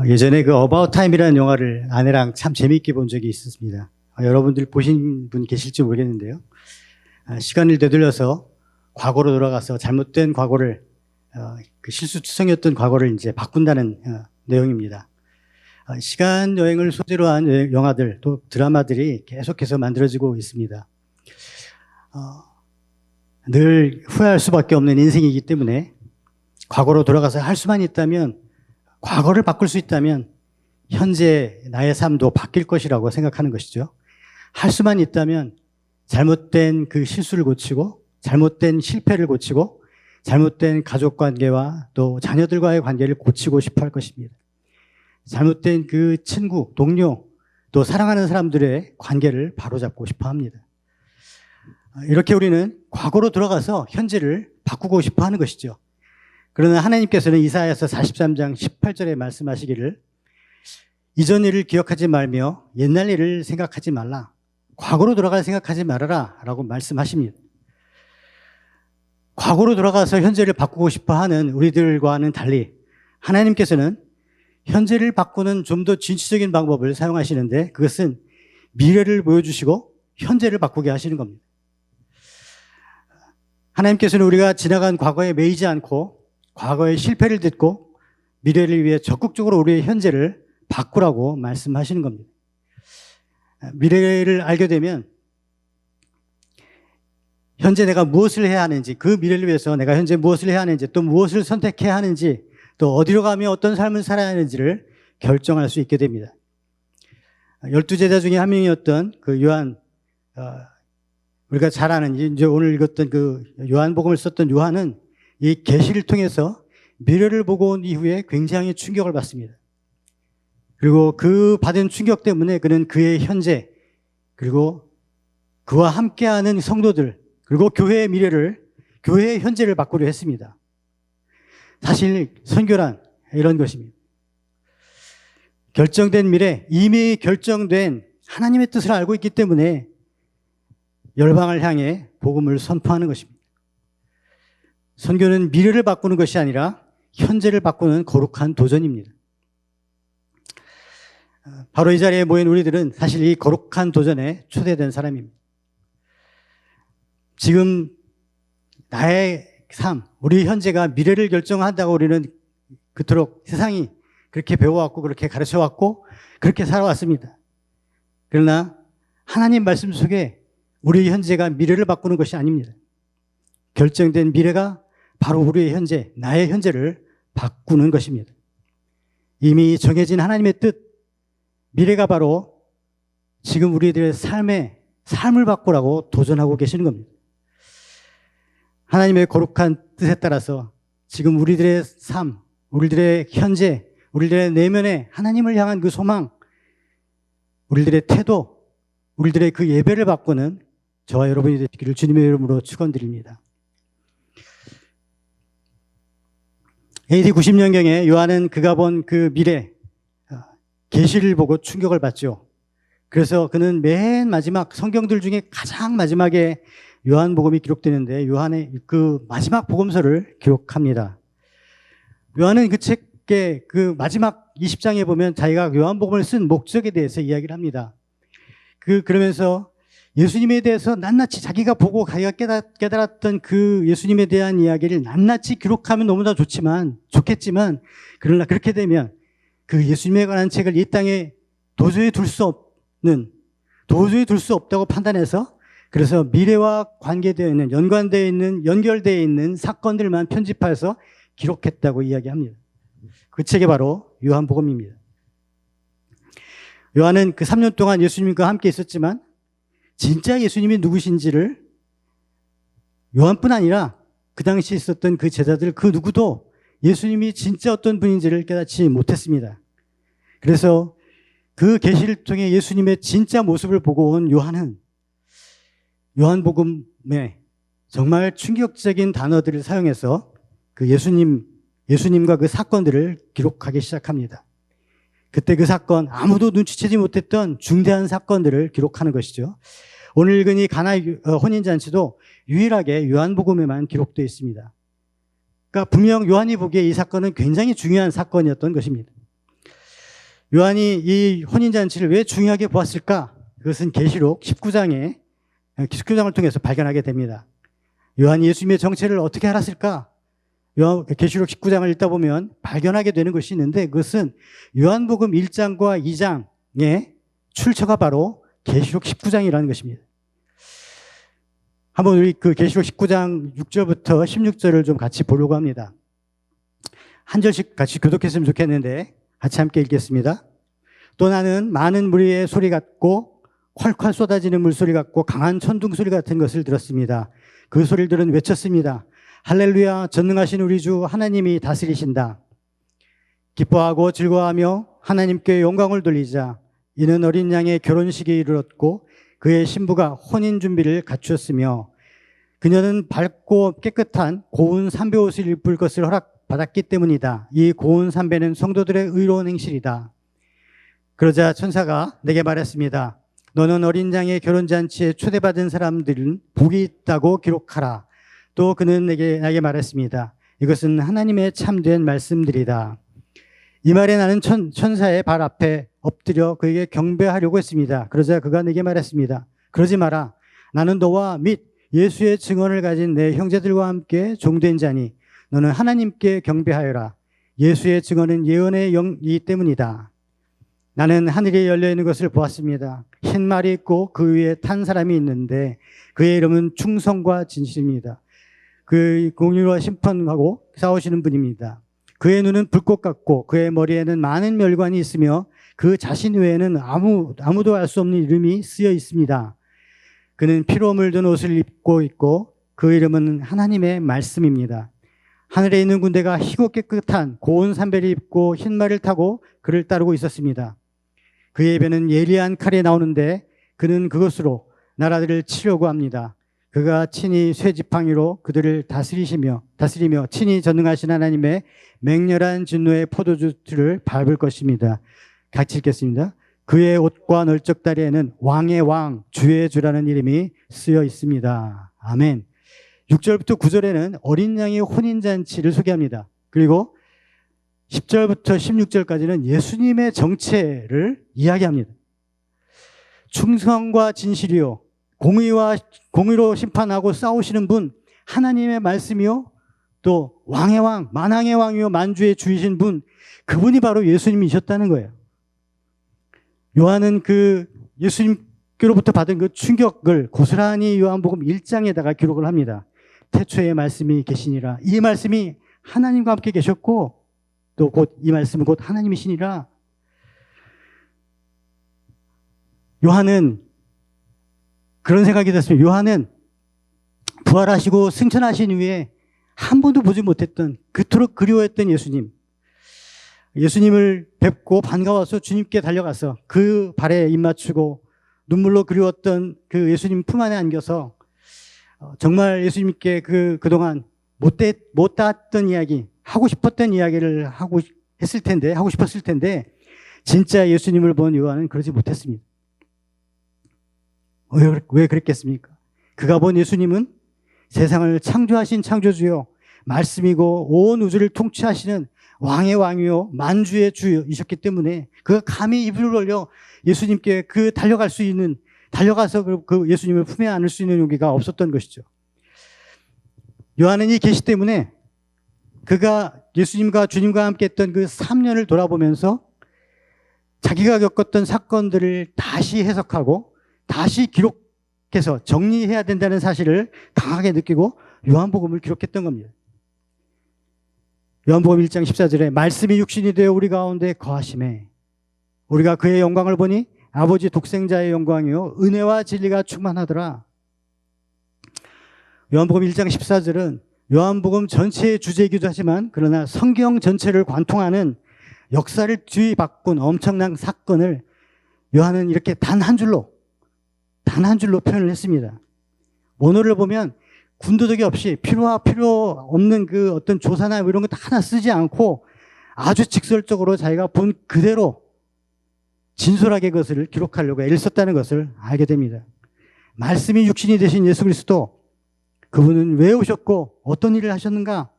예전에 그 어바웃 타임이라는 영화를 아내랑 참 재미있게 본 적이 있었습니다. 여러분들 보신 분 계실지 모르겠는데요. 시간을 되돌려서 과거로 돌아가서 잘못된 과거를 그 실수투성이었던 과거를 이제 바꾼다는 내용입니다. 시간 여행을 소재로 한 영화들 또 드라마들이 계속해서 만들어지고 있습니다. 늘 후회할 수밖에 없는 인생이기 때문에 과거로 돌아가서 할 수만 있다면, 과거를 바꿀 수 있다면 현재 나의 삶도 바뀔 것이라고 생각하는 것이죠. 할 수만 있다면 잘못된 그 실수를 고치고, 잘못된 실패를 고치고, 잘못된 가족 관계와 또 자녀들과의 관계를 고치고 싶어 할 것입니다. 잘못된 그 친구, 동료, 또 사랑하는 사람들의 관계를 바로잡고 싶어 합니다. 이렇게 우리는 과거로 돌아가서 현재를 바꾸고 싶어 하는 것이죠. 그러나 하나님께서는 이사야서 43장 18절에 말씀하시기를 이전 일을 기억하지 말며 옛날 일을 생각하지 말라. 과거로 돌아갈 생각하지 말아라 라고 말씀하십니다. 과거로 돌아가서 현재를 바꾸고 싶어 하는 우리들과는 달리 하나님께서는 현재를 바꾸는 좀 더 진취적인 방법을 사용하시는데, 그것은 미래를 보여주시고 현재를 바꾸게 하시는 겁니다. 하나님께서는 우리가 지나간 과거에 매이지 않고 과거의 실패를 듣고 미래를 위해 적극적으로 우리의 현재를 바꾸라고 말씀하시는 겁니다. 미래를 알게 되면 현재 내가 무엇을 해야 하는지, 그 미래를 위해서 내가 현재 무엇을 해야 하는지, 또 무엇을 선택해야 하는지, 또 어디로 가며 어떤 삶을 살아야 하는지를 결정할 수 있게 됩니다. 12제자 중에 한 명이었던 그 요한, 우리가 잘 아는, 이제 오늘 읽었던 그 요한복음을 썼던 요한은 이 계시를 통해서 미래를 보고 온 이후에 굉장히 충격을 받습니다. 그리고 그 받은 충격 때문에 그는 그의 현재, 그리고 그와 함께하는 성도들, 그리고 교회의 미래를, 교회의 현재를 바꾸려 했습니다. 사실 선교란 이런 것입니다. 결정된 미래, 이미 결정된 하나님의 뜻을 알고 있기 때문에 열방을 향해 복음을 선포하는 것입니다. 선교는 미래를 바꾸는 것이 아니라 현재를 바꾸는 거룩한 도전입니다. 바로 이 자리에 모인 우리들은 사실 이 거룩한 도전에 초대된 사람입니다. 지금 나의 삶, 우리 현재가 미래를 결정한다고 우리는 그토록 세상이 그렇게 배워왔고 그렇게 가르쳐왔고 그렇게 살아왔습니다. 그러나 하나님 말씀 속에 우리 현재가 미래를 바꾸는 것이 아닙니다. 결정된 미래가 바로 우리의 현재, 나의 현재를 바꾸는 것입니다. 이미 정해진 하나님의 뜻, 미래가 바로 지금 우리들의 삶을 바꾸라고 도전하고 계시는 겁니다. 하나님의 거룩한 뜻에 따라서 지금 우리들의 삶, 우리들의 현재, 우리들의 내면에 하나님을 향한 그 소망, 우리들의 태도, 우리들의 그 예배를 바꾸는 저와 여러분이 되시기를 주님의 이름으로 축원드립니다. AD 90년경에 요한은 그가 본 그 미래, 계시를 보고 충격을 받죠. 그래서 그는 맨 마지막 성경들 중에 가장 마지막에 요한복음이 기록되는데 요한의 그 마지막 복음서를 기록합니다. 요한은 그 책의 그 마지막 20장에 보면 자기가 요한복음을 쓴 목적에 대해서 이야기를 합니다. 그러면서 예수님에 대해서 낱낱이 자기가 보고 자기가 깨달았던 그 예수님에 대한 이야기를 낱낱이 기록하면 너무나 좋겠지만, 그러나 그렇게 되면 그 예수님에 관한 책을 이 땅에 도저히 둘 수 없다고 판단해서, 그래서 미래와 관계되어 있는, 연결되어 있는 사건들만 편집해서 기록했다고 이야기합니다. 그 책이 바로 요한복음입니다. 요한은 그 3년 동안 예수님과 함께 있었지만 진짜 예수님이 누구신지를 요한뿐 아니라 그 당시에 있었던 그 제자들 그 누구도 예수님이 진짜 어떤 분인지를 깨닫지 못했습니다. 그래서 그 계시를 통해 예수님의 진짜 모습을 보고 온 요한은 요한복음에 정말 충격적인 단어들을 사용해서 그 예수님과 그 사건들을 기록하기 시작합니다. 그때 그 사건, 아무도 눈치채지 못했던 중대한 사건들을 기록하는 것이죠. 오늘 읽은 이 가나 혼인잔치도 유일하게 요한복음에만 기록되어 있습니다. 그러니까 분명 요한이 보기에 이 사건은 굉장히 중요한 사건이었던 것입니다. 요한이 이 혼인잔치를 왜 중요하게 보았을까? 그것은 계시록 19장을 통해서 발견하게 됩니다. 요한이 예수님의 정체를 어떻게 알았을까? 계시록 19장을 읽다 보면 발견하게 되는 것이 있는데, 그것은 요한복음 1장과 2장의 출처가 바로 계시록 19장이라는 것입니다. 한번 우리 그 계시록 19장 6절부터 16절을 좀 같이 보려고 합니다. 한 절씩 같이 교독했으면 좋겠는데 같이 함께 읽겠습니다. 또 나는 많은 무리의 소리 같고 콸콸 쏟아지는 물소리 같고 강한 천둥 소리 같은 것을 들었습니다. 그 소리를 들은 외쳤습니다. 할렐루야, 전능하신 우리 주 하나님이 다스리신다. 기뻐하고 즐거워하며 하나님께 영광을 돌리자. 이는 어린 양의 결혼식이 이르렀고 그의 신부가 혼인 준비를 갖추었으며 그녀는 밝고 깨끗한 고운 삼배 옷을 입을 것을 허락받았기 때문이다. 이 고운 삼배는 성도들의 의로운 행실이다. 그러자 천사가 내게 말했습니다. 너는 어린 양의 결혼잔치에 초대받은 사람들은 복이 있다고 기록하라. 또 그는 내게 말했습니다. 이것은 하나님의 참된 말씀들이다. 이 말에 나는 천사의 발 앞에 엎드려 그에게 경배하려고 했습니다. 그러자 그가 내게 말했습니다. 그러지 마라. 나는 너와 및 예수의 증언을 가진 내 형제들과 함께 종된 자니 너는 하나님께 경배하여라. 예수의 증언은 예언의 영이기 때문이다. 나는 하늘이 열려있는 것을 보았습니다. 흰 말이 있고 그 위에 탄 사람이 있는데 그의 이름은 충성과 진실입니다. 그 공의와 심판하고 싸우시는 분입니다. 그의 눈은 불꽃 같고 그의 머리에는 많은 멸관이 있으며 그 자신 외에는 아무도 알 수 없는 이름이 쓰여 있습니다. 그는 피로 물든 옷을 입고 있고 그 이름은 하나님의 말씀입니다. 하늘에 있는 군대가 희고 깨끗한 고운 삼배를 입고 흰 말을 타고 그를 따르고 있었습니다. 그의 입에는 예리한 칼이 나오는데 그는 그것으로 나라들을 치려고 합니다. 그가 친히 쇠지팡이로 그들을 다스리며 친히 전능하신 하나님의 맹렬한 진노의 포도주를 밟을 것입니다. 같이 읽겠습니다. 그의 옷과 널쩍다리에는 왕의 왕, 주의 주라는 이름이 쓰여 있습니다. 아멘. 6절부터 9절에는 어린 양의 혼인잔치를 소개합니다. 그리고 10절부터 16절까지는 예수님의 정체를 이야기합니다. 충성과 진실이요, 공의로 심판하고 싸우시는 분, 하나님의 말씀이요, 또 왕의 왕, 만왕의 왕이요, 만주의 주이신 분, 그분이 바로 예수님이셨다는 거예요. 요한은 그 예수님께로부터 받은 그 충격을 고스란히 요한복음 1장에다가 기록을 합니다. 태초에 말씀이 계시니라. 이 말씀이 하나님과 함께 계셨고 또 곧 이 말씀은 곧 하나님이시니라. 요한은 그런 생각이 들었습니다. 요한은 부활하시고 승천하신 후에 한 번도 보지 못했던, 그토록 그리워했던 예수님을 뵙고 반가워서 주님께 달려가서 그 발에 입 맞추고 눈물로 그리웠던 그 예수님 품 안에 안겨서 정말 예수님께 그동안 못 닿았던 이야기, 하고 싶었던 이야기를 하고 싶었을 텐데 진짜 예수님을 본 요한은 그러지 못했습니다. 왜 그랬겠습니까? 그가 본 예수님은 세상을 창조하신 창조주요, 말씀이고 온 우주를 통치하시는 왕의 왕이요, 만주의 주이셨기 때문에 그가 감히 입을 벌려 예수님께 달려가서 그 예수님을 품에 안을 수 있는 용기가 없었던 것이죠. 요한은 이 계시 때문에 그가 예수님과 주님과 함께 했던 그 3년을 돌아보면서 자기가 겪었던 사건들을 다시 해석하고 다시 기록해서 정리해야 된다는 사실을 강하게 느끼고 요한복음을 기록했던 겁니다. 요한복음 1장 14절에 말씀이 육신이 되어 우리 가운데 거하심에 우리가 그의 영광을 보니 아버지 독생자의 영광이요 은혜와 진리가 충만하더라. 요한복음 1장 14절은 요한복음 전체의 주제이기도 하지만 그러나 성경 전체를 관통하는 역사를 뒤바꾼 엄청난 사건을 요한은 이렇게 단 한 줄로 표현을 했습니다. 원어를 보면 군더더기 없이 필요 없는 그 어떤 조사나 이런 것도 하나 쓰지 않고 아주 직설적으로 자기가 본 그대로 진솔하게 그것을 기록하려고 애를 썼다는 것을 알게 됩니다. 말씀이 육신이 되신 예수 그리스도, 그분은 왜 오셨고 어떤 일을 하셨는가?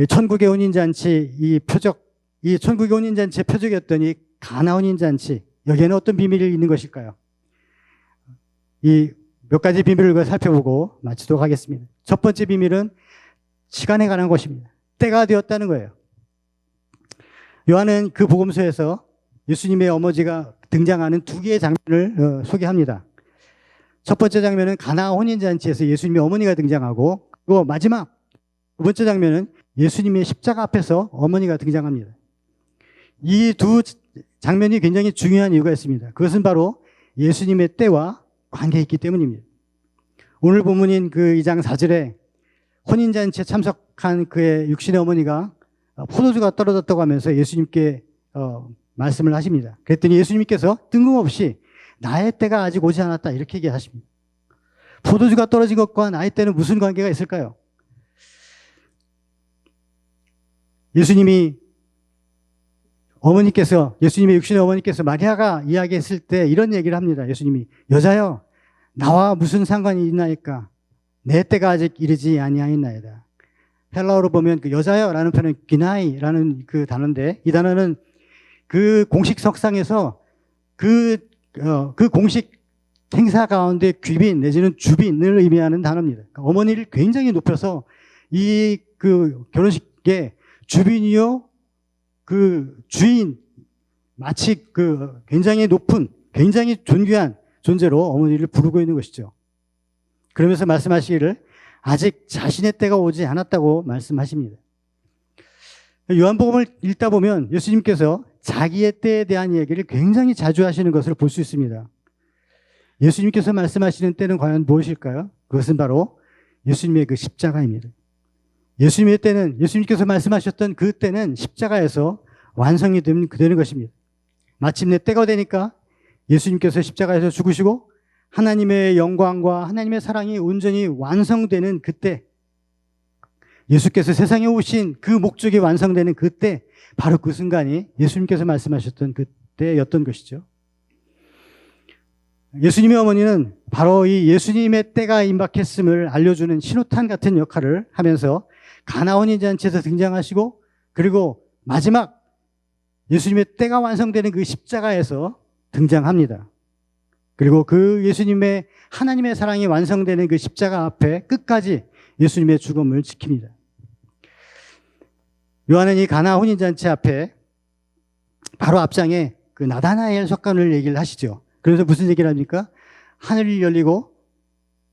천국의 혼인잔치 이 표적, 이 천국의 혼인잔치의 표적이었던 이 가나 혼인잔치, 여기에는 어떤 비밀이 있는 것일까요? 이 몇 가지 비밀을 살펴보고 마치도록 하겠습니다. 첫 번째 비밀은 시간에 관한 것입니다. 때가 되었다는 거예요. 요한은 그 복음서에서 예수님의 어머니가 등장하는 두 개의 장면을 소개합니다. 첫 번째 장면은 가나 혼인잔치에서 예수님의 어머니가 등장하고, 그리고 마지막 두 번째 장면은 예수님의 십자가 앞에서 어머니가 등장합니다. 이 두 장면이 굉장히 중요한 이유가 있습니다. 그것은 바로 예수님의 때와 관계에 있기 때문입니다. 오늘 본문인 그 2장 4절에 혼인잔치에 참석한 그의 육신의 어머니가 포도주가 떨어졌다고 하면서 예수님께 말씀을 하십니다. 그랬더니 예수님께서 뜬금없이 나의 때가 아직 오지 않았다 이렇게 얘기하십니다. 포도주가 떨어진 것과 나의 때는 무슨 관계가 있을까요? 예수님의 육신의 어머니께서 마리아가 이야기했을 때 이런 얘기를 합니다. 예수님이, 여자여, 나와 무슨 상관이 있나이까? 내 때가 아직 이르지 아니하였나이다. 헬라어로 보면 그 여자여라는 표현은 기나이라는 그 단어인데, 이 단어는 그 공식 석상에서 그 공식 행사 가운데 귀빈 내지는 주빈을 의미하는 단어입니다. 그러니까 어머니를 굉장히 높여서 이 그 결혼식에 주빈이요, 그 주인, 마치 그 굉장히 높은, 굉장히 존귀한 존재로 어머니를 부르고 있는 것이죠. 그러면서 말씀하시기를 아직 자신의 때가 오지 않았다고 말씀하십니다. 요한복음을 읽다 보면 예수님께서 자기의 때에 대한 얘기를 굉장히 자주 하시는 것을 볼 수 있습니다. 예수님께서 말씀하시는 때는 과연 무엇일까요? 그것은 바로 예수님의 그 십자가입니다. 예수님의 때는, 예수님께서 말씀하셨던 그 때는 십자가에서 완성이 되는 것입니다. 마침내 때가 되니까 예수님께서 십자가에서 죽으시고 하나님의 영광과 하나님의 사랑이 온전히 완성되는 그때, 예수께서 세상에 오신 그 목적이 완성되는 그때, 바로 그 순간이 예수님께서 말씀하셨던 그때였던 것이죠. 예수님의 어머니는 바로 이 예수님의 때가 임박했음을 알려주는 신호탄 같은 역할을 하면서 가나 혼인잔치에서 등장하시고, 그리고 마지막 예수님의 때가 완성되는 그 십자가에서 등장합니다. 그리고 그 예수님의 하나님의 사랑이 완성되는 그 십자가 앞에 끝까지 예수님의 죽음을 지킵니다. 요한은 이 가나 혼인잔치 앞에 바로 앞장에 그 나다나엘 석관을 얘기를 하시죠. 그래서 무슨 얘기를 합니까? 하늘이 열리고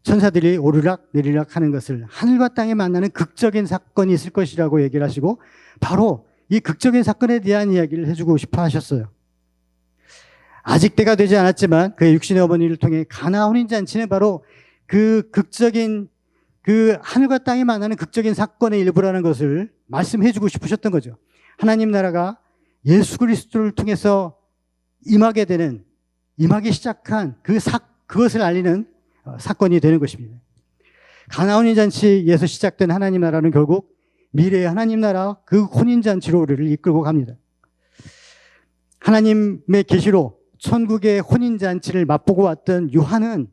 천사들이 오르락 내리락 하는 것을, 하늘과 땅에 만나는 극적인 사건이 있을 것이라고 얘기를 하시고, 바로 이 극적인 사건에 대한 이야기를 해주고 싶어 하셨어요. 아직 때가 되지 않았지만 그의 육신의 어머니를 통해 가나 혼인잔치는 바로 그 극적인, 그 하늘과 땅이 만나는 극적인 사건의 일부라는 것을 말씀해주고 싶으셨던 거죠. 하나님 나라가 예수 그리스도를 통해서 임하기 시작한 그것을 알리는 사건이 되는 것입니다. 가나 혼인잔치에서 시작된 하나님 나라는 결국 미래의 하나님 나라 그 혼인잔치로 우리를 이끌고 갑니다. 하나님의 계시로 천국의 혼인잔치를 맛보고 왔던 요한은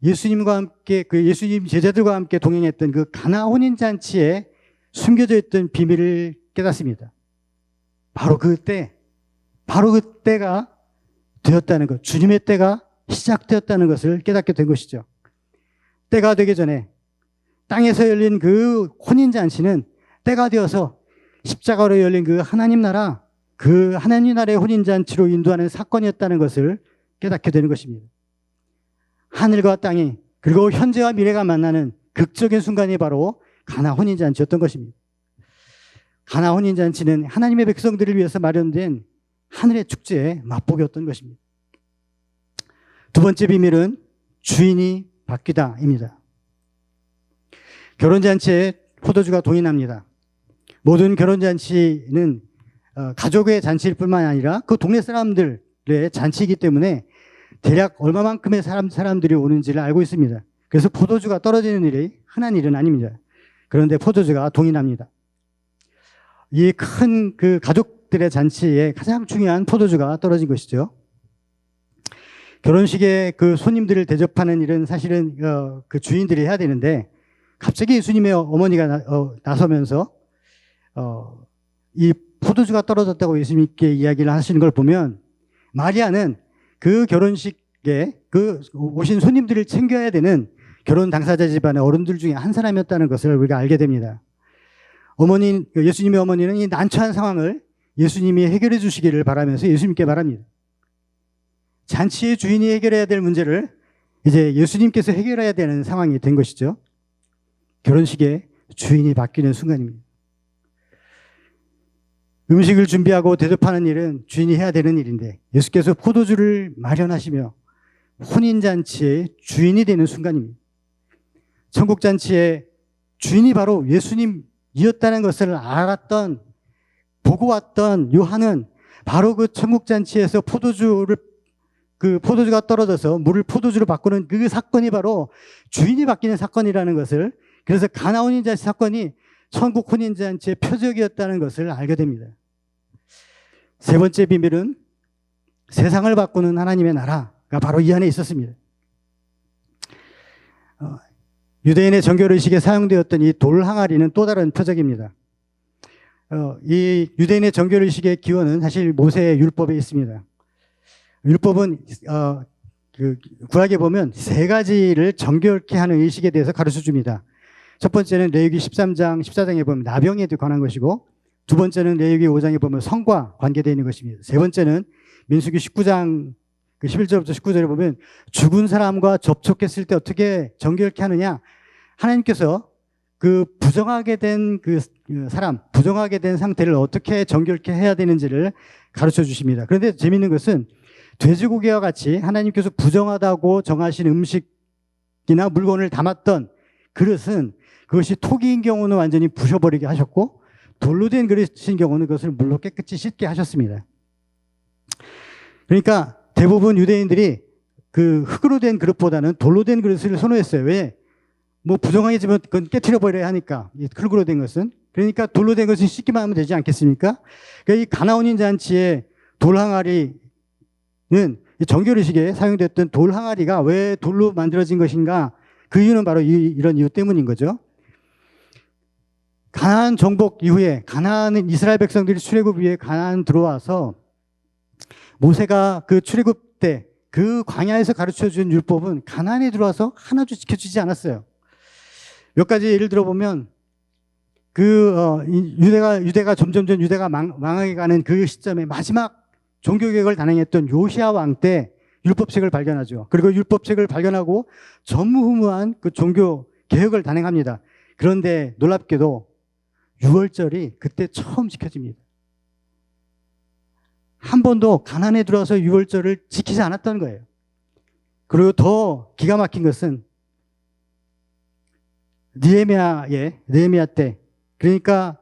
예수님과 함께, 그 예수님 제자들과 함께 동행했던 그 가나 혼인잔치에 숨겨져 있던 비밀을 깨닫습니다. 바로 그때가 되었다는 것, 주님의 때가 시작되었다는 것을 깨닫게 된 것이죠. 때가 되기 전에 땅에서 열린 그 혼인잔치는 때가 되어서 십자가로 열린 그 하나님 나라의 혼인잔치로 인도하는 사건이었다는 것을 깨닫게 되는 것입니다. 하늘과 땅이, 그리고 현재와 미래가 만나는 극적인 순간이 바로 가나 혼인잔치였던 것입니다. 가나 혼인잔치는 하나님의 백성들을 위해서 마련된 하늘의 축제의 맛보기였던 것입니다. 두 번째 비밀은 주인이 바뀌다입니다. 결혼잔치에 포도주가 동인합니다. 모든 결혼잔치는 가족의 잔치일 뿐만 아니라 그 동네 사람들의 잔치이기 때문에 대략 얼마만큼의 사람들이 오는지를 알고 있습니다. 그래서 포도주가 떨어지는 일이 흔한 일은 아닙니다. 그런데 포도주가 동인합니다. 이 큰 그 가족들의 잔치에 가장 중요한 포도주가 떨어진 것이죠. 결혼식에 그 손님들을 대접하는 일은 사실은 그 주인들이 해야 되는데, 갑자기 예수님의 어머니가 나서면서 이 포도주가 떨어졌다고 예수님께 이야기를 하시는 걸 보면 마리아는 그 결혼식에 그 오신 손님들을 챙겨야 되는 결혼 당사자 집안의 어른들 중에 한 사람이었다는 것을 우리가 알게 됩니다. 예수님의 어머니는 이 난처한 상황을 예수님이 해결해 주시기를 바라면서 예수님께 말합니다. 잔치의 주인이 해결해야 될 문제를 이제 예수님께서 해결해야 되는 상황이 된 것이죠. 결혼식의 주인이 바뀌는 순간입니다. 음식을 준비하고 대접하는 일은 주인이 해야 되는 일인데 예수께서 포도주를 마련하시며 혼인잔치의 주인이 되는 순간입니다. 천국잔치의 주인이 바로 예수님이었다는 것을 알았던, 보고 왔던 요한은 바로 그 천국잔치에서 포도주가 떨어져서 물을 포도주로 바꾸는 그 사건이 바로 주인이 바뀌는 사건이라는 것을, 그래서 가나 혼인잔치 사건이 천국 혼인잔치의 표적이었다는 것을 알게 됩니다. 세 번째 비밀은 세상을 바꾸는 하나님의 나라가 바로 이 안에 있었습니다. 유대인의 정결의식에 사용되었던 이 돌 항아리는 또 다른 표적입니다. 이 유대인의 정결의식의 기원은 사실 모세의 율법에 있습니다. 율법은 구약에 보면 세 가지를 정결케 하는 의식에 대해서 가르쳐 줍니다. 첫 번째는 레위기 13장, 14장에 보면 나병에 관한 것이고, 두 번째는 레위기 5장에 보면 성과 관계되어 있는 것입니다. 세 번째는 민수기 19장 11절부터 19절에 보면 죽은 사람과 접촉했을 때 어떻게 정결케 하느냐, 하나님께서 그 부정하게 된 부정하게 된 상태를 어떻게 정결케 해야 되는지를 가르쳐 주십니다. 그런데 재미있는 것은 돼지고기와 같이 하나님께서 부정하다고 정하신 음식이나 물건을 담았던 그릇은 그것이 토기인 경우는 완전히 부셔버리게 하셨고, 돌로 된 그릇인 경우는 그것을 물로 깨끗이 씻게 하셨습니다. 그러니까 대부분 유대인들이 그 흙으로 된 그릇보다는 돌로 된 그릇을 선호했어요. 왜? 뭐 부정하겠지만 그건 깨트려 버려야 하니까, 이 흙으로 된 것은. 그러니까 돌로 된 것은 씻기만 하면 되지 않겠습니까? 그러니까 이 가나 혼인 잔치의 돌 항아리는 이 정결의식에 사용됐던 돌 항아리가 왜 돌로 만들어진 것인가? 그 이유는 바로 이런 이유 때문인 거죠. 가나안 정복 이후에 이스라엘 백성들이 출애굽 이후에 가나안 들어와서 모세가 그 출애굽 때 그 광야에서 가르쳐준 율법은 가나안에 들어와서 하나도 지켜주지 않았어요. 몇 가지 예를 들어보면 유대가 점점 유대가 망하게 가는 그 시점에 마지막 종교개혁을 단행했던 요시야 왕 때 율법책을 발견하죠. 그리고 율법책을 발견하고 전무후무한 그 종교 개혁을 단행합니다. 그런데 놀랍게도 유월절이 그때 처음 지켜집니다. 한 번도 가나안에 들어와서 유월절을 지키지 않았던 거예요. 그리고 더 기가 막힌 것은 느헤미야 때, 그러니까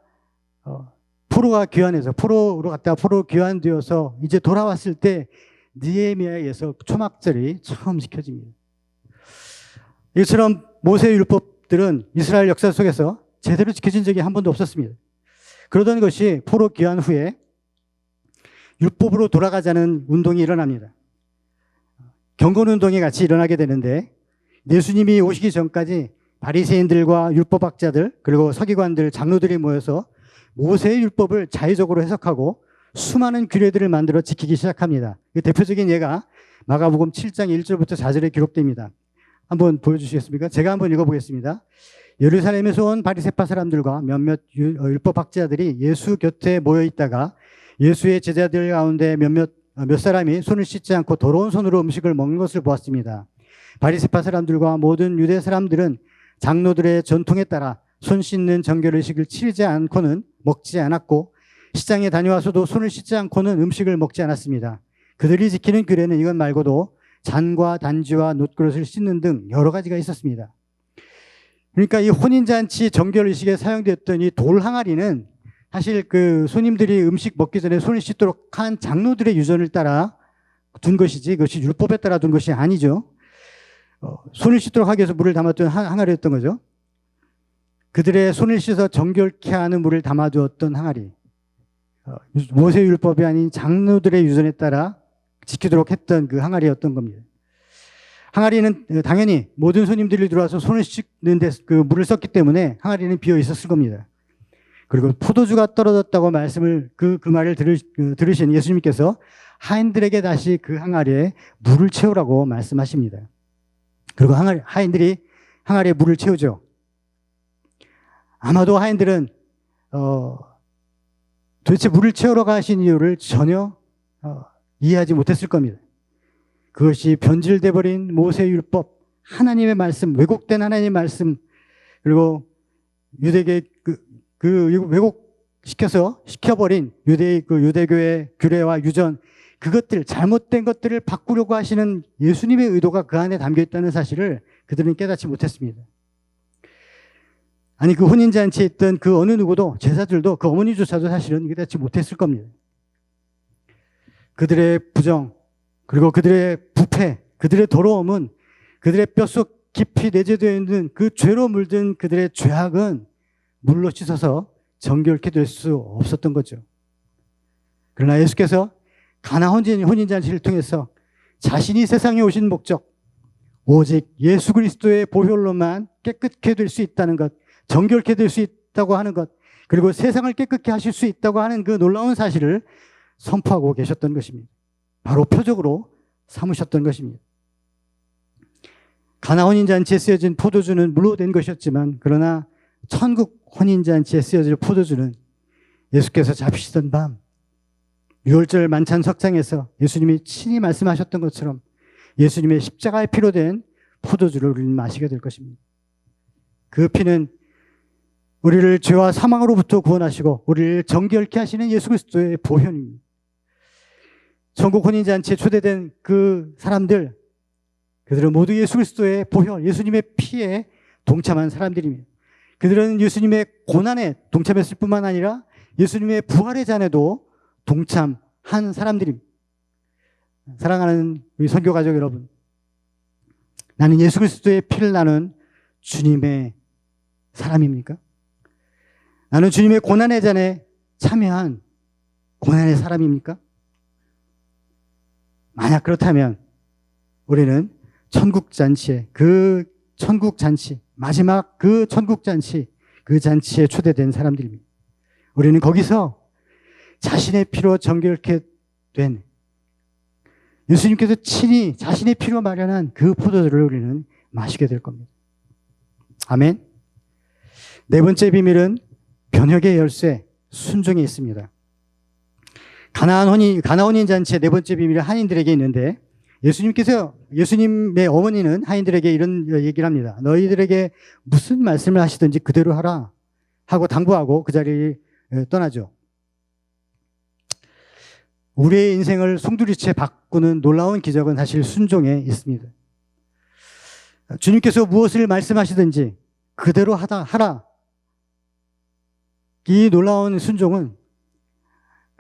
포로가 귀환해서 포로로 갔다가 포로 귀환되어서 이제 돌아왔을 때 느헤미야에서 초막절이 처음 지켜집니다. 이처럼 모세의 율법들은 이스라엘 역사 속에서 제대로 지켜진 적이 한 번도 없었습니다. 그러던 것이 포로 귀환 후에 율법으로 돌아가자는 운동이 일어납니다. 경건운동이 같이 일어나게 되는데, 예수님이 오시기 전까지 바리새인들과 율법학자들 그리고 서기관들, 장로들이 모여서 모세의 율법을 자의적으로 해석하고 수많은 규례들을 만들어 지키기 시작합니다. 대표적인 예가 마가복음 7장 1절부터 4절에 기록됩니다. 한번 보여주시겠습니까? 제가 한번 읽어보겠습니다. 예루살렘에서 온 바리새파 사람들과 몇몇 율법학자들이 예수 곁에 모여 있다가 예수의 제자들 가운데 몇 사람이 손을 씻지 않고 더러운 손으로 음식을 먹는 것을 보았습니다. 바리새파 사람들과 모든 유대 사람들은 장로들의 전통에 따라 손 씻는 정결의식을 치르지 않고는 먹지 않았고, 시장에 다녀와서도 손을 씻지 않고는 음식을 먹지 않았습니다. 그들이 지키는 규례는 이것 말고도 잔과 단지와 놋그릇을 씻는 등 여러 가지가 있었습니다. 그러니까 이 혼인잔치 정결의식에 사용되었던 이 돌 항아리는 사실 그 손님들이 음식 먹기 전에 손을 씻도록 한 장로들의 유전을 따라 둔 것이지, 그것이 율법에 따라 둔 것이 아니죠. 손을 씻도록 하기 위해서 물을 담았던 항아리였던 거죠. 그들의 손을 씻어 정결케 하는 물을 담아두었던 항아리. 모세 율법이 아닌 장로들의 유전에 따라 지키도록 했던 그 항아리였던 겁니다. 항아리는 당연히 모든 손님들이 들어와서 손을 씻는 데 그 물을 썼기 때문에 항아리는 비어 있었을 겁니다. 그리고 포도주가 떨어졌다고 말씀을 그 말을 들으신 예수님께서 하인들에게 다시 그 항아리에 물을 채우라고 말씀하십니다. 그리고 하인들이 항아리에 물을 채우죠. 아마도 하인들은 도대체 물을 채우러 가신 이유를 전혀 이해하지 못했을 겁니다. 그것이 변질돼 버린 모세의 율법, 하나님의 말씀, 왜곡된 하나님의 말씀, 그리고 유대계 시켜버린 유대교의 규례와 유전, 그것들, 잘못된 것들을 바꾸려고 하시는 예수님의 의도가 그 안에 담겨 있다는 사실을 그들은 깨닫지 못했습니다. 아니, 그 혼인잔치에 있던 그 어느 누구도, 제사들도, 그 어머니조차도 사실은 깨닫지 못했을 겁니다. 그들의 부정, 그리고 그들의 부패, 그들의 더러움은, 그들의 뼛속 깊이 내재되어 있는 그 죄로 물든 그들의 죄악은 물로 씻어서 정결케 될 수 없었던 거죠. 그러나 예수께서 가나 혼인잔치를 통해서 자신이 세상에 오신 목적, 오직 예수 그리스도의 보혈로만 깨끗게 될 수 있다는 것, 정결케 될 수 있다고 하는 것, 그리고 세상을 깨끗게 하실 수 있다고 하는 그 놀라운 사실을 선포하고 계셨던 것입니다. 바로 표적으로 삼으셨던 것입니다. 가나 혼인잔치에 쓰여진 포도주는 물로 된 것이었지만, 그러나 천국 혼인잔치에 쓰여질 포도주는 예수께서 잡히시던 밤 유월절 만찬 석상에서 예수님이 친히 말씀하셨던 것처럼 예수님의 십자가에 피로 된 포도주를 우리는 마시게 될 것입니다. 그 피는 우리를 죄와 사망으로부터 구원하시고 우리를 정결케 하시는 예수 그리스도의 보혈입니다. 천국 혼인잔치에 초대된 그 사람들, 그들은 모두 예수 그리스도의 보혈, 예수님의 피에 동참한 사람들입니다. 그들은 예수님의 고난에 동참했을 뿐만 아니라 예수님의 부활의 잔에도 동참한 사람들입니다. 사랑하는 우리 선교 가족 여러분, 나는 예수 그리스도의 피를 나눈 주님의 사람입니까? 나는 주님의 고난의 잔에 참여한 고난의 사람입니까? 만약 그렇다면 우리는 천국잔치에, 마지막 그 천국잔치, 그 잔치에 초대된 사람들입니다. 우리는 거기서 자신의 피로 정결케 된, 예수님께서 친히 자신의 피로 마련한 그 포도주를 우리는 마시게 될 겁니다. 아멘. 네 번째 비밀은 변혁의 열쇠, 순종에 있습니다. 가나 혼인잔치의 네 번째 비밀은 하인들에게 있는데, 예수님의 어머니는 하인들에게 이런 얘기를 합니다. 너희들에게 무슨 말씀을 하시든지 그대로 하라 하고 당부하고 그 자리를 떠나죠. 우리의 인생을 송두리째 바꾸는 놀라운 기적은 사실 순종에 있습니다. 주님께서 무엇을 말씀하시든지 그대로 하라. 이 놀라운 순종은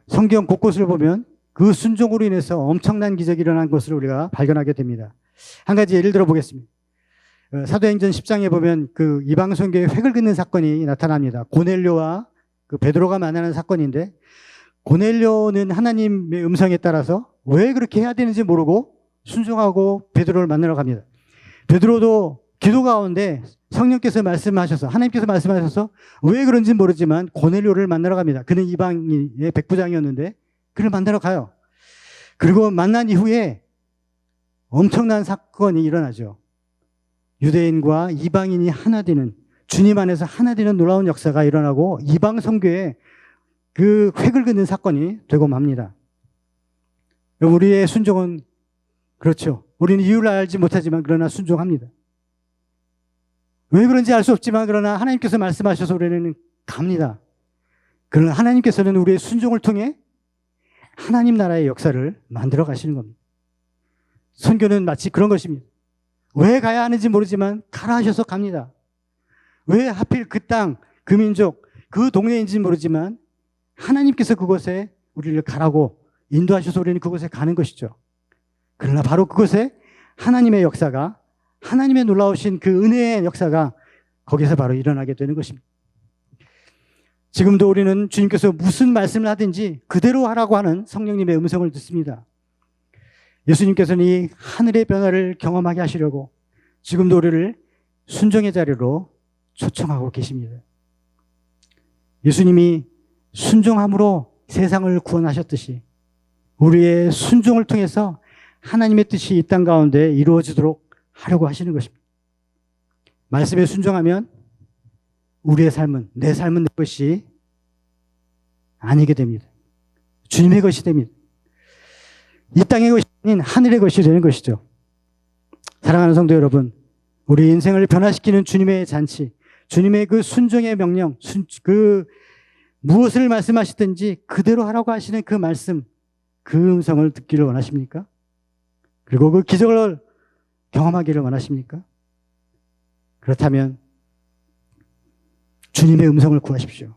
성경 곳곳을 보면 그 순종으로 인해서 엄청난 기적이 일어난 것을 우리가 발견하게 됩니다. 한 가지 예를 들어보겠습니다. 사도행전 10장에 보면 그 이방 선교의 획을 긋는 사건이 나타납니다. 고넬료와 그 베드로가 만나는 사건인데, 고넬료는 하나님의 음성에 따라서 왜 그렇게 해야 되는지 모르고 순종하고 베드로를 만나러 갑니다. 베드로도 기도 가운데 성령께서 하나님께서 말씀하셔서 왜 그런지 모르지만 고넬료를 만나러 갑니다. 그는 이방인의 백부장이었는데 그를 만나러 가요. 그리고 만난 이후에 엄청난 사건이 일어나죠. 유대인과 이방인이 하나 되는, 주님 안에서 하나 되는 놀라운 역사가 일어나고 이방 선교에 그 획을 긋는 사건이 되고 맙니다. 우리의 순종은 그렇죠. 우리는 이유를 알지 못하지만 그러나 순종합니다. 왜 그런지 알 수 없지만 그러나 하나님께서 말씀하셔서 우리는 갑니다. 그러나 하나님께서는 우리의 순종을 통해 하나님 나라의 역사를 만들어 가시는 겁니다. 선교는 마치 그런 것입니다. 왜 가야 하는지 모르지만 가라 하셔서 갑니다. 왜 하필 그 땅, 그 민족, 그 동네인지 모르지만 하나님께서 그곳에 우리를 가라고 인도하셔서 우리는 그곳에 가는 것이죠. 그러나 바로 그곳에 하나님의 역사가, 하나님의 놀라우신 그 은혜의 역사가 거기서 바로 일어나게 되는 것입니다. 지금도 우리는 주님께서 무슨 말씀을 하든지 그대로 하라고 하는 성령님의 음성을 듣습니다. 예수님께서는 이 하늘의 변화를 경험하게 하시려고 지금도 우리를 순종의 자리로 초청하고 계십니다. 예수님이 순종함으로 세상을 구원하셨듯이 우리의 순종을 통해서 하나님의 뜻이 이 땅 가운데 이루어지도록 하려고 하시는 것입니다. 말씀에 순종하면 우리의 삶은, 내 삶은 내 것이 아니게 됩니다. 주님의 것이 됩니다. 이 땅의 것이 아닌 하늘의 것이 되는 것이죠. 사랑하는 성도 여러분, 우리 인생을 변화시키는 주님의 잔치, 주님의 그 순종의 명령, 그 무엇을 말씀하시든지 그대로 하라고 하시는 그 말씀, 그 음성을 듣기를 원하십니까? 그리고 그 기적을 경험하기를 원하십니까? 그렇다면 주님의 음성을 구하십시오.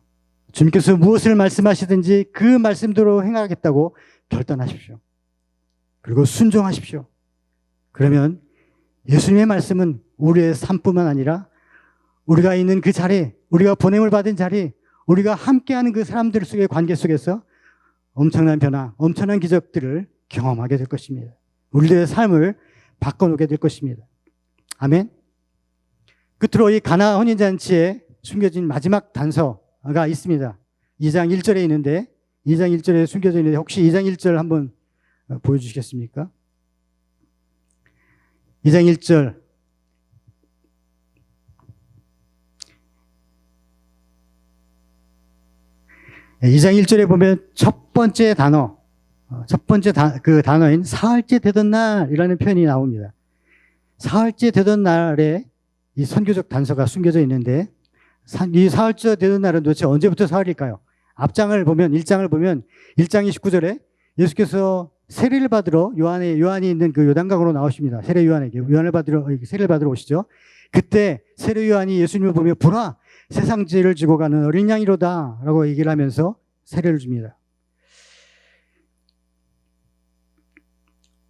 주님께서 무엇을 말씀하시든지 그 말씀대로 행하겠다고 결단하십시오. 그리고 순종하십시오. 그러면 예수님의 말씀은 우리의 삶뿐만 아니라 우리가 있는 그 자리, 우리가 보냄을 받은 자리, 우리가 함께하는 그 사람들 속의 관계 속에서 엄청난 변화, 엄청난 기적들을 경험하게 될 것입니다. 우리들의 삶을 바꿔놓게 될 것입니다. 아멘. 끝으로 이 가나 혼인잔치에 숨겨진 마지막 단서가 있습니다. 2장 1절에 있는데 2장 1절에 숨겨져 있는데 혹시 2장 1절 한번 보여주시겠습니까? 2장 1절. 네, 2장 1절에 보면 첫 번째 그 단어인 사흘째 되던 날이라는 표현이 나옵니다. 사흘째 되던 날에 이 선교적 단서가 숨겨져 있는데 이 사흘째 되던 날은 도대체 언제부터 사흘일까요? 앞장을 보면 1장을 보면 1장 29절에 예수께서 세례를 받으러 요한이 있는 그 요단강으로 나오십니다. 요한을 받으러 세례를 받으러 오시죠. 그때 세례 요한이 예수님을 보며 보라 세상 죄를 지고 가는 어린 양이로다 라고 얘기를 하면서 세례를 줍니다.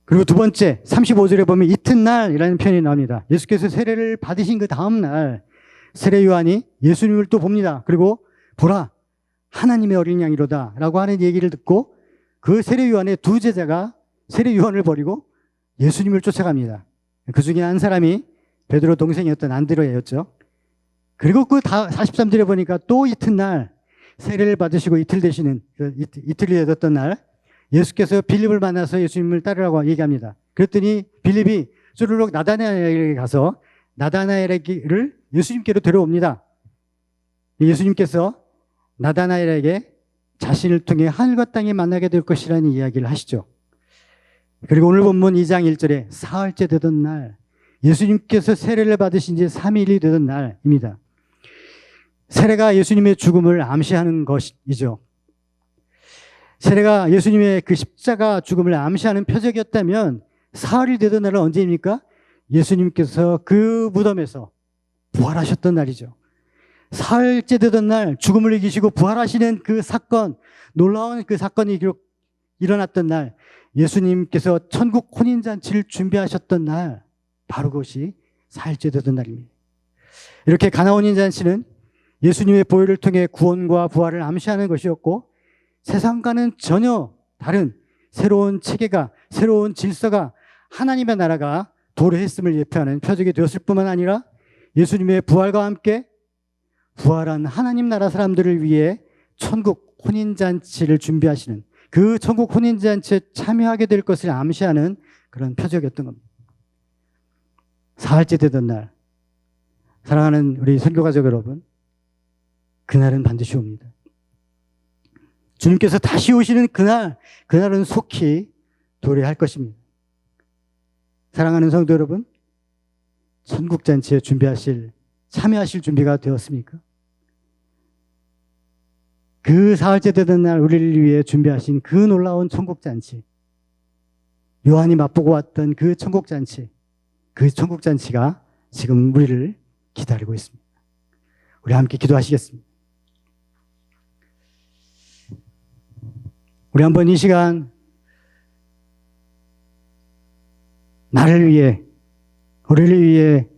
그리고 두 번째 35절에 보면 이튿날이라는 표현이 나옵니다. 예수께서 세례를 받으신 그 다음 날 세례 요한이 예수님을 또 봅니다. 그리고 보라 하나님의 어린 양이로다 라고 하는 얘기를 듣고 그 세례 요한의 두 제자가 세례 요한을 버리고 예수님을 쫓아갑니다. 그 중에 한 사람이 베드로 동생이었던 안드레였죠. 그리고 그 43절에 보니까 또 이튿날 세례를 받으시고 이틀이 되었던 날 예수께서 빌립을 만나서 예수님을 따르라고 얘기합니다. 그랬더니 빌립이 쭈르륵 나다나엘에게 가서 나다나엘을 예수님께로 데려옵니다. 예수님께서 나다나엘에게 자신을 통해 하늘과 땅이 만나게 될 것이라는 이야기를 하시죠. 그리고 오늘 본문 2장 1절에 사흘째 되던 날 예수님께서 세례를 받으신 지 3일이 되던 날입니다. 세례가 예수님의 죽음을 암시하는 것이죠. 세례가 예수님의 그 십자가 죽음을 암시하는 표적이었다면 사흘이 되던 날은 언제입니까? 예수님께서 그 무덤에서 부활하셨던 날이죠. 사흘째 되던 날 죽음을 이기시고 부활하시는 그 사건, 놀라운 그 사건이 일어났던 날 예수님께서 천국 혼인잔치를 준비하셨던 날 바로 그것이 사흘째 되던 날입니다. 이렇게 가나 혼인잔치는 예수님의 보혈을 통해 구원과 부활을 암시하는 것이었고 세상과는 전혀 다른 새로운 체계가, 새로운 질서가 하나님의 나라가 도래했음을 예표하는 표적이 되었을 뿐만 아니라 예수님의 부활과 함께 부활한 하나님 나라 사람들을 위해 천국 혼인잔치를 준비하시는 그 천국 혼인잔치에 참여하게 될 것을 암시하는 그런 표적이었던 겁니다. 사흘째 되던 날, 사랑하는 우리 선교가족 여러분, 그날은 반드시 옵니다. 주님께서 다시 오시는 그날은 속히 도래할 것입니다. 사랑하는 성도 여러분, 천국잔치에 참여하실 준비가 되었습니까? 그 사흘째 되던 날 우리를 위해 준비하신 그 놀라운 천국잔치, 요한이 맛보고 왔던 그 천국잔치가 지금 우리를 기다리고 있습니다. 우리 함께 기도하시겠습니다. 우리 한번 이 시간 나를 위해, 우리를 위해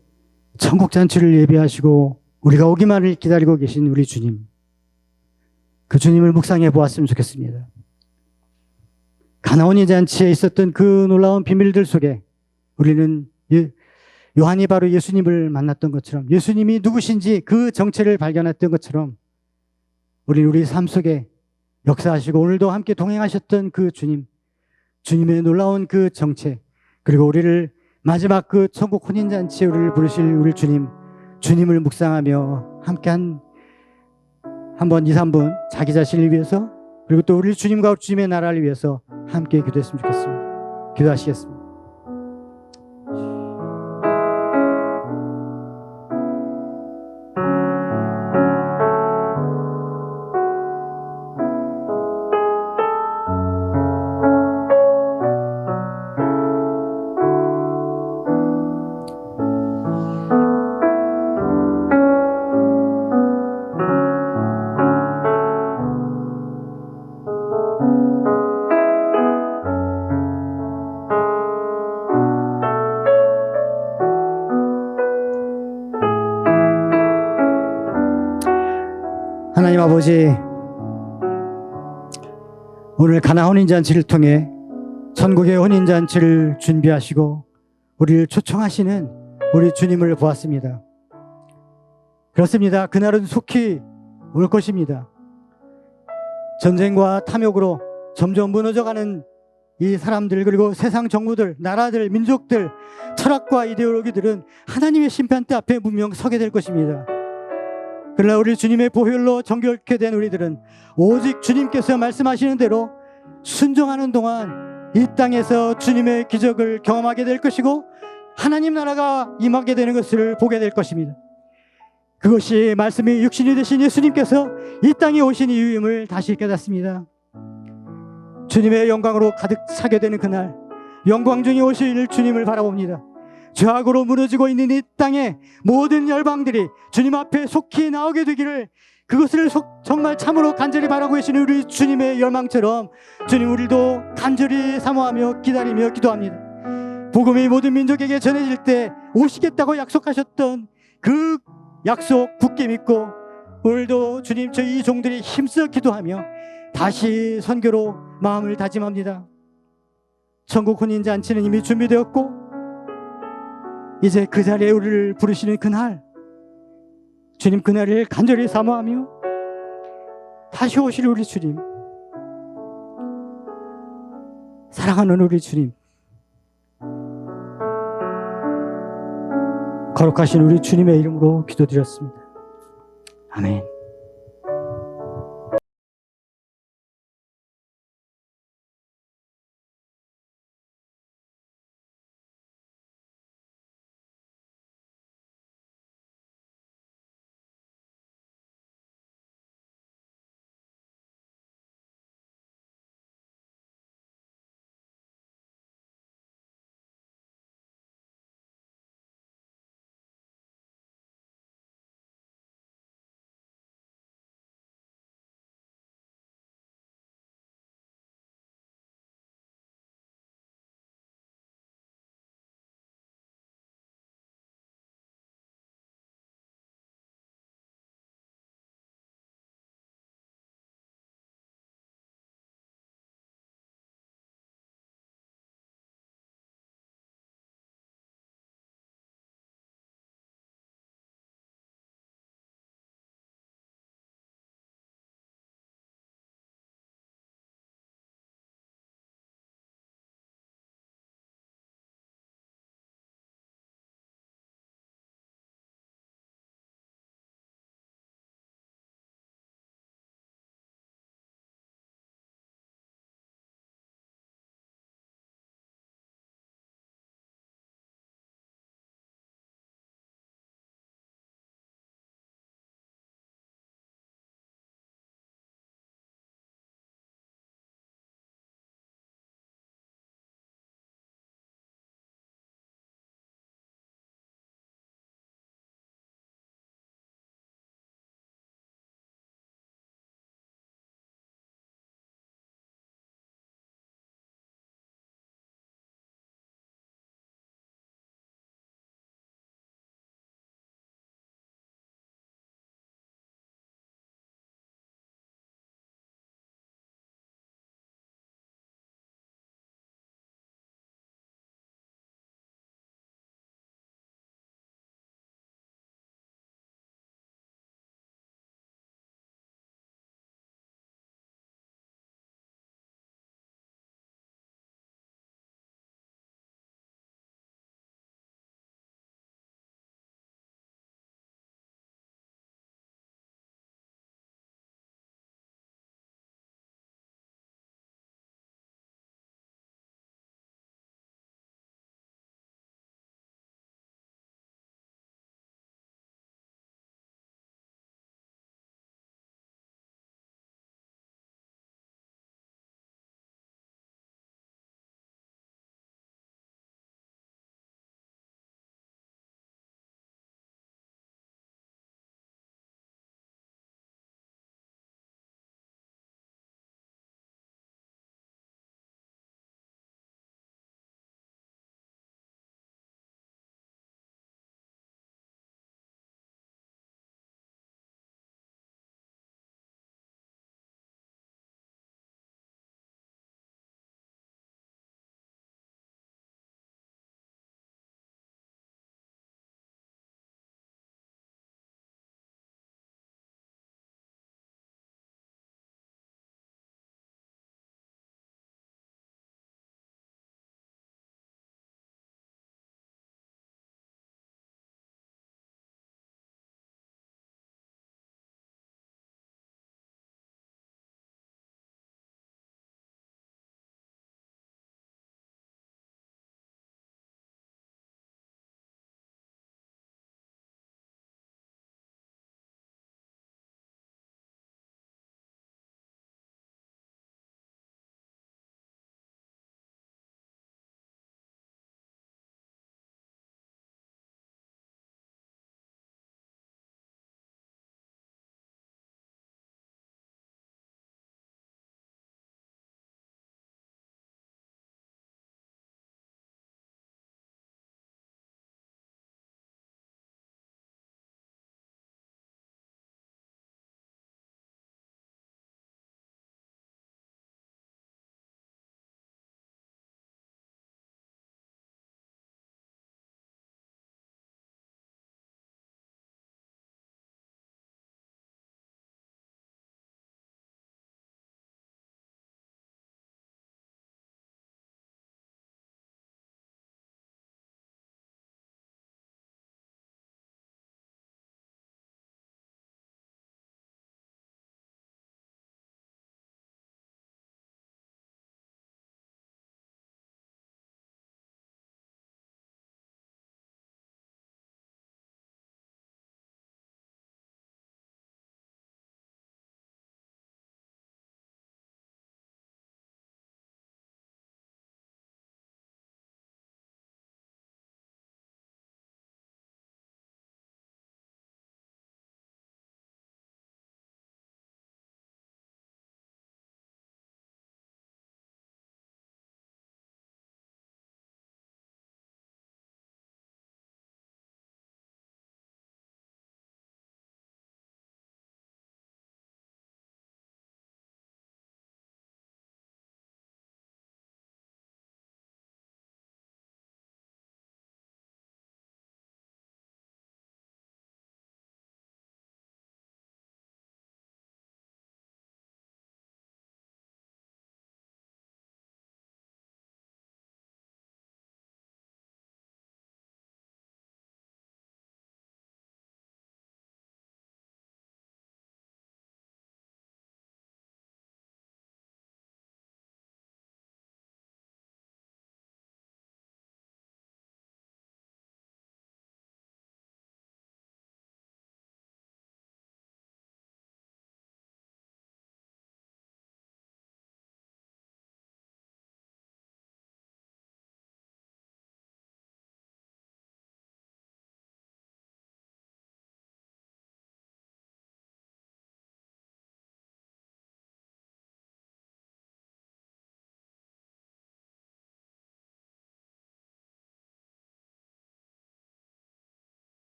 천국잔치를 예비하시고 우리가 오기만을 기다리고 계신 우리 주님, 그 주님을 묵상해 보았으면 좋겠습니다. 가나 혼인잔치에 있었던 그 놀라운 비밀들 속에 우리는 요한이 바로 예수님을 만났던 것처럼, 예수님이 누구신지 그 정체를 발견했던 것처럼 우리 삶 속에 역사하시고 오늘도 함께 동행하셨던 그 주님, 주님의 놀라운 그 정체, 그리고 우리를 마지막 그 천국 혼인잔치에 우리를 부르실 우리 주님, 주님을 묵상하며 함께 한번 2, 3분 자기 자신을 위해서, 그리고 또 우리 주님과 주님의 나라를 위해서 함께 기도했으면 좋겠습니다. 기도하시겠습니다. 하나님 아버지, 오늘 가나 혼인잔치를 통해 천국의 혼인잔치를 준비하시고 우리를 초청하시는 우리 주님을 보았습니다. 그렇습니다. 그날은 속히 올 것입니다. 전쟁과 탐욕으로 점점 무너져가는 이 사람들, 그리고 세상 정부들, 나라들, 민족들, 철학과 이데올로기들은 하나님의 심판대 앞에 분명 서게 될 것입니다. 그러나 우리 주님의 보혈로 정결케 된 우리들은 오직 주님께서 말씀하시는 대로 순종하는 동안 이 땅에서 주님의 기적을 경험하게 될 것이고 하나님 나라가 임하게 되는 것을 보게 될 것입니다. 그것이 말씀이 육신이 되신 예수님께서 이 땅에 오신 이유임을 다시 깨닫습니다. 주님의 영광으로 가득 차게 되는 그날, 영광 중에 오실 주님을 바라봅니다. 죄악으로 무너지고 있는 이 땅에 모든 열방들이 주님 앞에 속히 나오게 되기를, 그것을 정말 참으로 간절히 바라고 계시는 우리 주님의 열망처럼 주님, 우리도 간절히 사모하며 기다리며 기도합니다. 복음이 모든 민족에게 전해질 때 오시겠다고 약속하셨던 그 약속 굳게 믿고 오늘도 주님, 저희 종들이 힘써 기도하며 다시 선교로 마음을 다짐합니다. 천국 혼인잔치는 이미 준비되었고 이제 그 자리에 우리를 부르시는 그날, 주님 그날을 간절히 사모하며 다시 오실 우리 주님, 사랑하는 우리 주님, 거룩하신 우리 주님의 이름으로 기도드렸습니다. 아멘.